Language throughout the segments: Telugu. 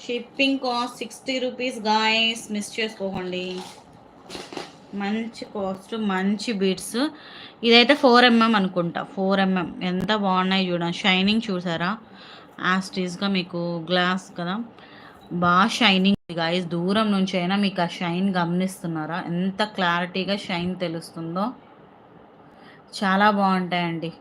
Shipping cost 60 rupees guys, miss చేసుకోకండి. మంచి కాస్ట్, మంచి బీడ్స్. ఇదైతే 4mm అనుకుంటా, 4mm. ఎంత బాగున్నాయి చూడండి, షైనింగ్ చూసారా? యాస్టీస్గా మీకు గ్లాస్ కదా, బాగా షైనింగ్ గాయస్. దూరం నుంచి అయినా మీకు ఆ షైన్ గమనిస్తున్నారా? ఎంత క్లారిటీగా షైన్ తెలుస్తుందో, చాలా బాగుంటాయండి.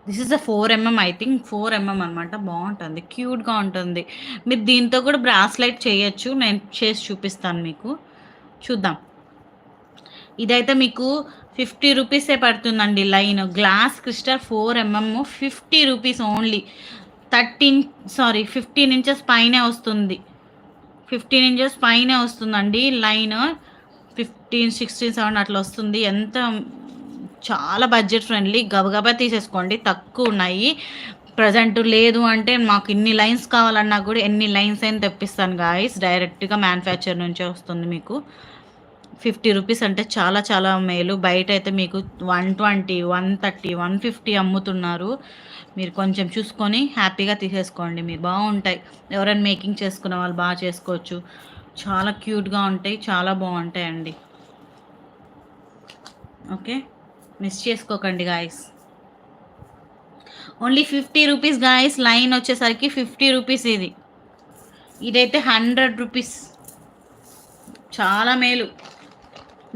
This is a 4mm, I think 4mm అనమాట. బాగుంటుంది, క్యూట్గా ఉంటుంది. మీరు దీంతో కూడా బ్రాస్లైట్ చేయొచ్చు, నేను చేసి చూపిస్తాను మీకు. చూద్దాం. ఇదైతే మీకు 50 రూపీసే పడుతుందండి line. Glass crystal 4mm, 50 rupees only. 15 inches పైనే వస్తుంది, 15 ఇంచెస్ పైనే వస్తుందండి లైన్. 15, 16, 7 అట్లా వస్తుంది. ఎంత చాలా బడ్జెట్ ఫ్రెండ్లీ. గబగబా తీసేసుకోండి, తక్కువ ఉన్నాయి ప్రజెంట్. లేదు అంటే మాకు ఇన్ని లైన్స్ కావాలన్నా కూడా ఎన్ని లైన్స్ అయినా తెప్పిస్తాను గాయస్. డైరెక్ట్గా మ్యానుఫ్యాక్చర్ నుంచే వస్తుంది మీకు. 50 రూపీస్ అంటే చాలా చాలా మేలు. బయట అయితే మీకు 120, 130, 150 అమ్ముతున్నారు. మీరు కొంచెం చూసుకొని హ్యాపీగా తీసేసుకోండి, మీరు బాగుంటాయి. ఎవరైనా మేకింగ్ చేసుకున్న వాళ్ళు బాగా చేసుకోవచ్చు. చాలా క్యూట్గా ఉంటాయి, చాలా బాగుంటాయండి. ఓకే, మిస్ చేసుకోకండి guys. Only 50 rupees guys. Line వచ్చేసరికి 50 రూపీస్. ఇదైతే 100 రూపీస్. చాలా మేలు.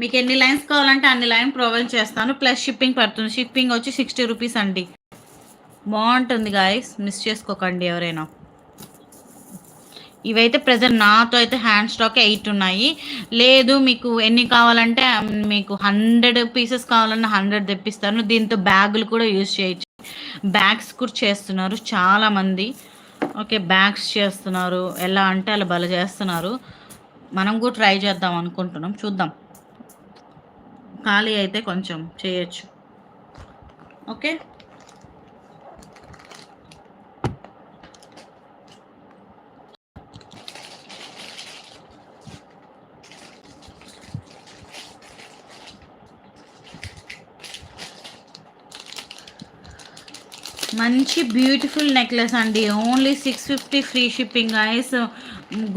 మీకు ఎన్ని లైన్స్ కావాలంటే అన్ని లైన్ ప్రొవైడ్ చేస్తాను, ప్లస్ షిప్పింగ్ పడుతుంది. షిప్పింగ్ వచ్చి 60 రూపీస్ అండి. బాగుంటుంది గాయస్, మిస్ చేసుకోకండి ఎవరైనా. ఇవైతే ప్రజెంట్ నాతో అయితే హ్యాండ్ స్టాక్ 8 ఉన్నాయి. లేదు మీకు ఎన్ని కావాలంటే మీకు 100 పీసెస్ కావాలన్నా 100 తెప్పిస్తాను. దీంతో బ్యాగులు కూడా యూజ్ చేయొచ్చు. బ్యాగ్స్ కూడా చేస్తున్నారు చాలామంది. ఓకే, బ్యాగ్స్ చేస్తున్నారు. ఎలా అంటే అలా భలే చేస్తున్నారు. మనం కూడా ట్రై చేద్దాం అనుకుంటున్నాం, చూద్దాం. ఖాళీ అయితే కొంచెం చేయొచ్చు. ఓకే, మంచి బ్యూటిఫుల్ నెక్లెస్ అండి. Only 650 free shipping guys.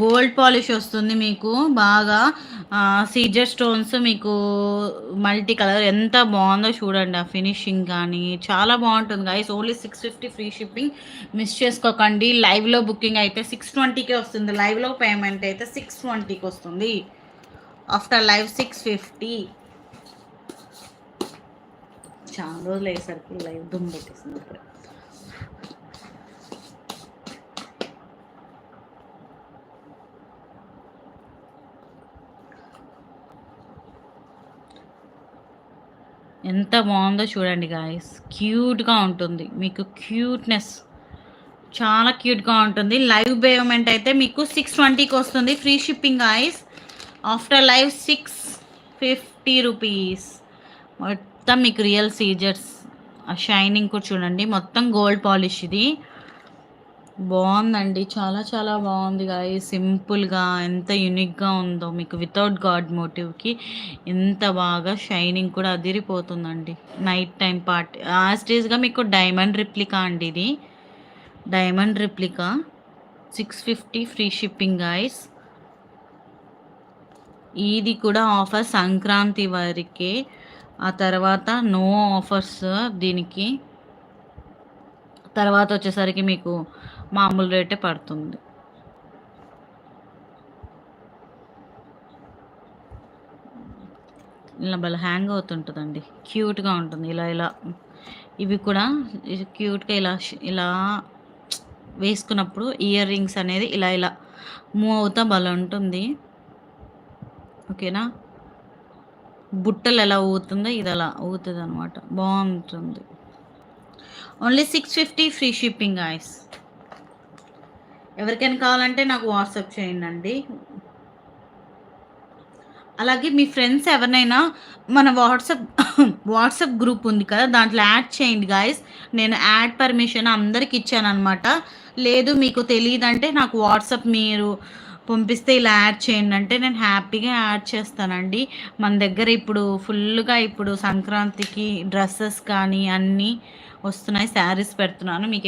Gold polish వస్తుంది మీకు బాగా. సీజర్ స్టోన్స్ మీకు మల్టీ కలర్, ఎంత బాగుందో చూడండి. ఆ ఫినిషింగ్ కానీ చాలా బాగుంటుంది guys. Only 650 free shipping, miss చేసుకోకండి. లైవ్లో బుకింగ్ అయితే 620కే వస్తుంది. లైవ్లో పేమెంట్ అయితే 620కి వస్తుంది. After live 650. చాలా రోజులు అయ్యేసరికి లైవ్ దుమ్ము పెట్టేసింది అప్పుడే. ఎంత బాగుందో చూడండి గాయస్. క్యూట్గా ఉంటుంది మీకు, క్యూట్నెస్ చాలా క్యూట్గా ఉంటుంది. లైవ్ పేమెంట్ అయితే మీకు 620కి వస్తుంది, free shipping guys. After live 650 rupees. మొత్తం మీకు రియల్ సీజర్స్. ఆ షైనింగ్ కూడా చూడండి, మొత్తం గోల్డ్ పాలిష్. ఇది బాగుందండి, చాలా చాలా బాగుంది గాయస్. సింపుల్గా ఎంత యూనిక్గా ఉందో మీకు, వితౌట్ గాడ్ మోటివ్కి ఎంత బాగా షైనింగ్ కూడా అదిరిపోతుందండి. నైట్ టైం పార్టీ యాస్టీస్గా మీకు డైమండ్ రిప్లికా అండి. ఇది diamond replica, 650 free shipping guys. ఇది కూడా ఆఫర్ సంక్రాంతి వరకే, ఆ తర్వాత నో ఆఫర్స్ దీనికి. తర్వాత వచ్చేసరికి మీకు మామూలు రేటే పడుతుంది. ఇలా భలే హ్యాంగ్ అవుతుంటుందండి, క్యూట్గా ఉంటుంది. ఇలా ఇలా ఇవి కూడా క్యూట్గా ఇలా ఇలా వేసుకున్నప్పుడు ఇయర్ రింగ్స్ అనేది ఇలా ఇలా మూవ్ అవుతా భలే ఉంటుంది. ఓకేనా, బుట్టలు ఎలా ఊగుతుందో ఇది అలా ఊగుతుంది అనమాట, బాగుంటుంది. Only 650 free shipping guys. ఎవరికైనా కావాలంటే నాకు వాట్సాప్ చేయండి. అలాగే మీ ఫ్రెండ్స్ ఎవరినైనా మన వాట్సాప్ గ్రూప్ ఉంది కదా, దాంట్లో యాడ్ చేయండి గాయస్. నేను యాడ్ పర్మిషన్ అందరికి ఇచ్చాను అనమాట. లేదు మీకు తెలియదంటే నాకు వాట్సాప్ మీరు పంపిస్తే ఇలా యాడ్ చేయండి అంటే నేను హ్యాపీగా యాడ్ చేస్తానండి. మన దగ్గర ఇప్పుడు ఫుల్గా ఇప్పుడు సంక్రాంతికి డ్రెస్సెస్ కానీ అన్నీ వస్తున్నాయి. శారీస్ పెడుతున్నాను మీకు.